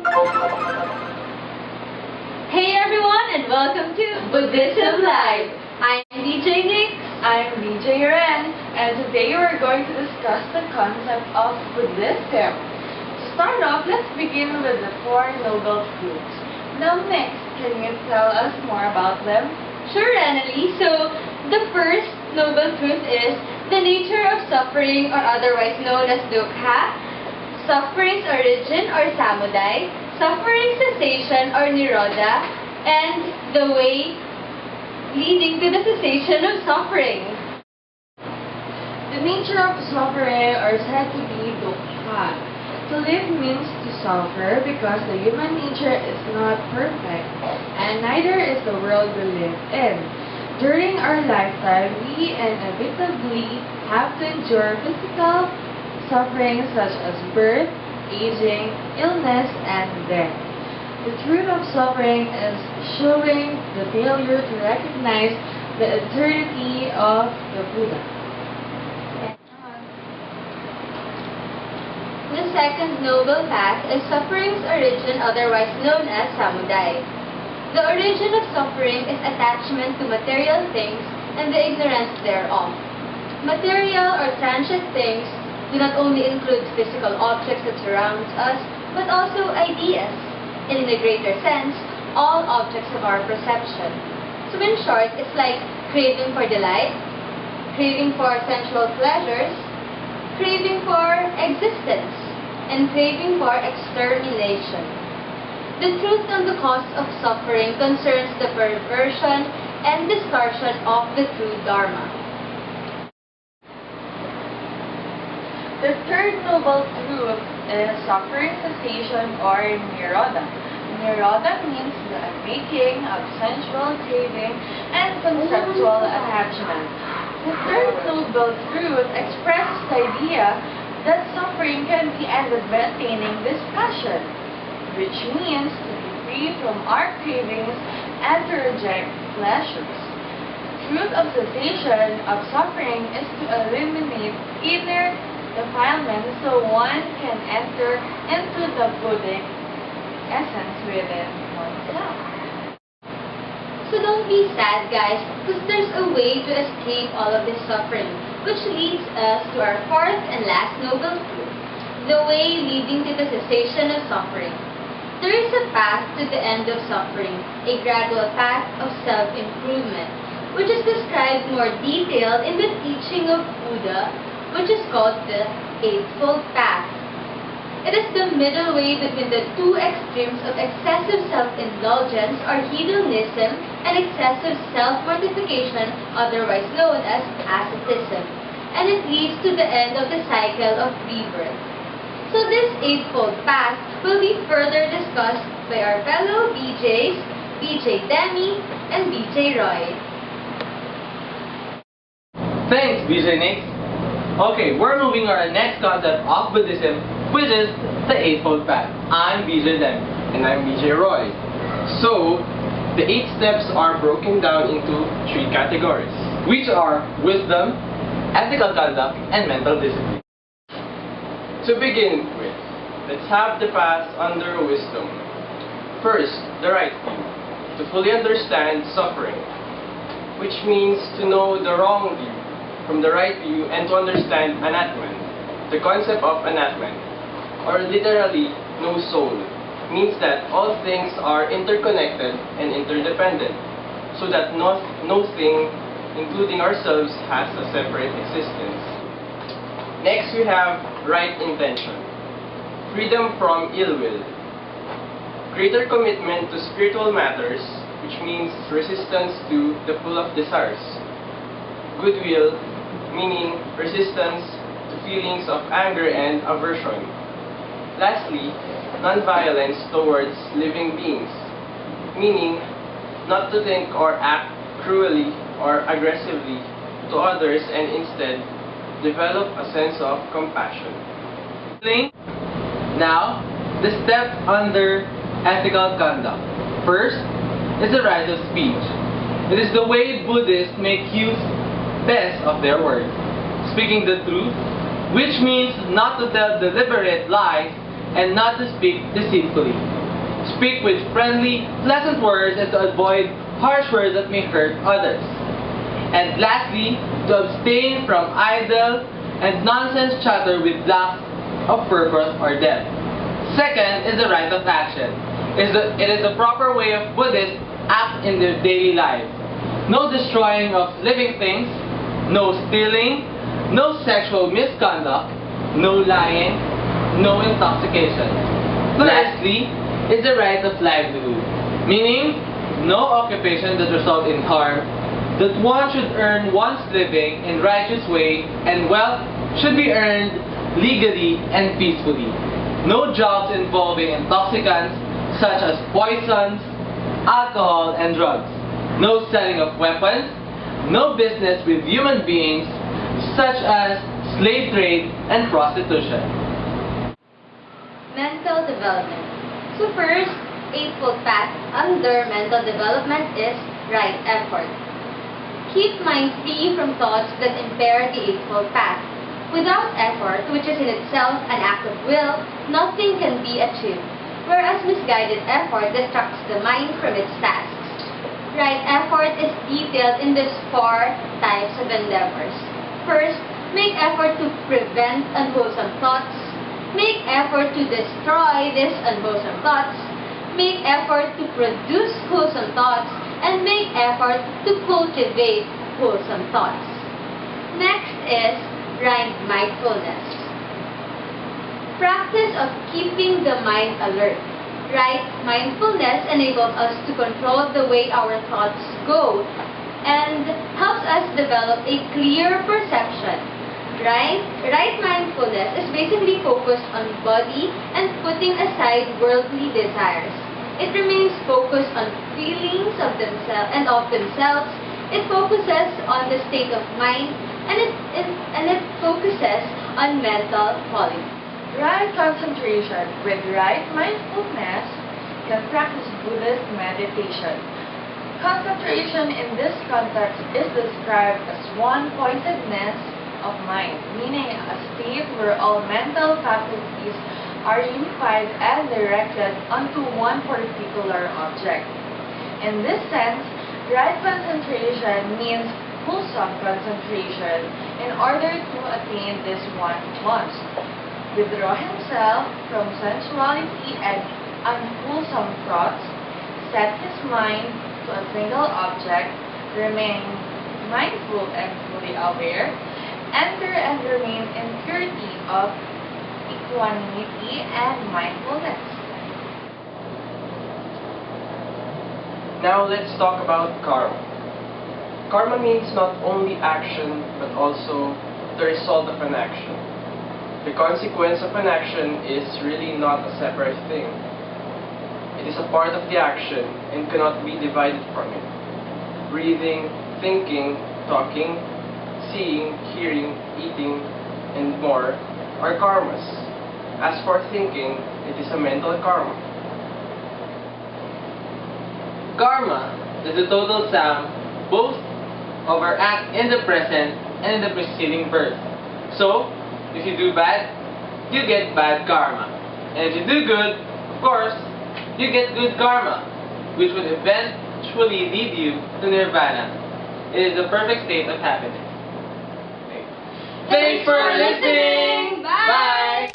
Hey everyone, and welcome to Buddhism Live. I'm DJ Nick. I'm DJ Ren, and today we're going to discuss the concept of Buddhism. To start off, let's begin with the Four Noble Truths. Now Nick, can you tell us more about them? Sure, Annalie. So, the first noble truth is the nature of suffering, or otherwise known as dukkha, suffering's origin or samudai, suffering cessation or nirodha, and the way leading to the cessation of suffering. The nature of suffering are said to be dukkha. To live means to suffer because the human nature is not perfect, and neither is the world we live in. During our lifetime, we inevitably have to endure physical suffering such as birth, aging, illness, and death. The truth of suffering is showing the failure to recognize the eternity of the Buddha. The second noble path is suffering's origin, otherwise known as samudai. The origin of suffering is attachment to material things and the ignorance thereof. Material or transient things do not only include physical objects that surround us, but also ideas, and in a greater sense, all objects of our perception. So in short, it's like craving for delight, craving for sensual pleasures, craving for existence, and craving for extermination. The truth on the cause of suffering concerns the perversion and distortion of the true Dharma. The third noble truth is suffering cessation or nirodha. Nirodha means the unmaking of sensual craving and conceptual attachment. The third noble truth expresses the idea that suffering can be ended by attaining this passion, which means to be free from our cravings and to reject pleasures. The truth of cessation of suffering is to eliminate inner defilement so one can enter into the Buddhic essence within oneself. So don't be sad, guys, because there's a way to escape all of this suffering, which leads us to our fourth and last noble truth, the way leading to the cessation of suffering. There is a path to the end of suffering, a gradual path of self-improvement, which is described more detailed in the teaching of Buddha, which is called the Eightfold Path. It is the middle way between the two extremes of excessive self-indulgence or hedonism and excessive self-mortification, otherwise known as asceticism, and it leads to the end of the cycle of rebirth. So this Eightfold Path will be further discussed by our fellow BJs, BJ Demi, and BJ Roy. Thanks, BJ Nick. Okay, we're moving on to our next concept of Buddhism, which is the Eightfold Path. I'm BJ Dem. And I'm BJ Roy. So, the 8 steps are broken down into 3 categories, which are wisdom, Ethical conduct, and mental discipline. to begin with. Let's have the path under wisdom. First, the right view, to fully understand suffering, which means to know the wrong view from the right view and to understand anatman. The concept of anatman, or literally no soul, means that all things are interconnected and interdependent, so that no thing, including ourselves, has a separate existence. Next, we have right intention, freedom from ill will, greater commitment to spiritual matters, which means resistance to the pull of desires, goodwill, meaning resistance to feelings of anger and aversion. Lastly, non-violence towards living beings, meaning not to think or act cruelly or aggressively to others and instead develop a sense of compassion. Now, the step under ethical conduct. First is the right of speech. It is the way Buddhists make use best of their words, speaking the truth, which means not to tell deliberate lies and not to speak deceitfully. Speak with friendly, pleasant words and to avoid harsh words that may hurt others. And lastly, to abstain from idle and nonsense chatter with lack of purpose or depth. Second is the right of action. It is the proper way of Buddhists act in their daily lives. No destroying of living things, no stealing, no sexual misconduct, no lying, no intoxication. Lastly is the right of livelihood, meaning no occupation that results in harm, that one should earn one's living in righteous way, and wealth should be earned legally and peacefully. No jobs involving intoxicants such as poisons, alcohol, and drugs. No selling of weapons. No business with human beings such as slave trade and prostitution. Mental development. So first, Eightfold Path under mental development is right effort. Keep mind free from thoughts that impair the Eightfold Path. Without effort, which is in itself an act of will, nothing can be achieved, whereas misguided effort distracts the mind from its tasks. Right effort is detailed in these 4 types of endeavors. First, make effort to prevent unwholesome thoughts. Make effort to destroy these unwholesome thoughts. Make effort to produce wholesome thoughts. And make effort to cultivate wholesome thoughts. Next is right mindfulness. Practice of keeping the mind alert. Right mindfulness enables us to control the way our thoughts go and helps us develop a clear perception. Right mindfulness is basically focused on body and putting aside worldly desires. It remains focused on feelings of themselves. It focuses on the state of mind and it focuses on mental quality. Right concentration with right mindfulness can practice Buddhist meditation. Concentration in this context is described as one-pointedness of mind, meaning a state where all mental faculties are unified and directed onto one particular object. In this sense, right concentration means wholesome concentration. In order to attain this, one must withdraw himself from sensuality and unwholesome thoughts, set his mind to a single object, remain mindful and fully aware, enter and remain in purity of equanimity and mindfulness. Now let's talk about karma. Karma means not only action, but also the result of an action. The consequence of an action is really not a separate thing. It is a part of the action and cannot be divided from it. Breathing, thinking, talking, seeing, hearing, eating, and more are karmas. As for thinking, it is a mental karma. Karma is the total sum both of our act in the present and in the preceding birth. So, if you do bad, you get bad karma. And if you do good, of course, you get good karma, which would eventually lead you to nirvana. It is the perfect state of happiness. Thanks for listening! Bye!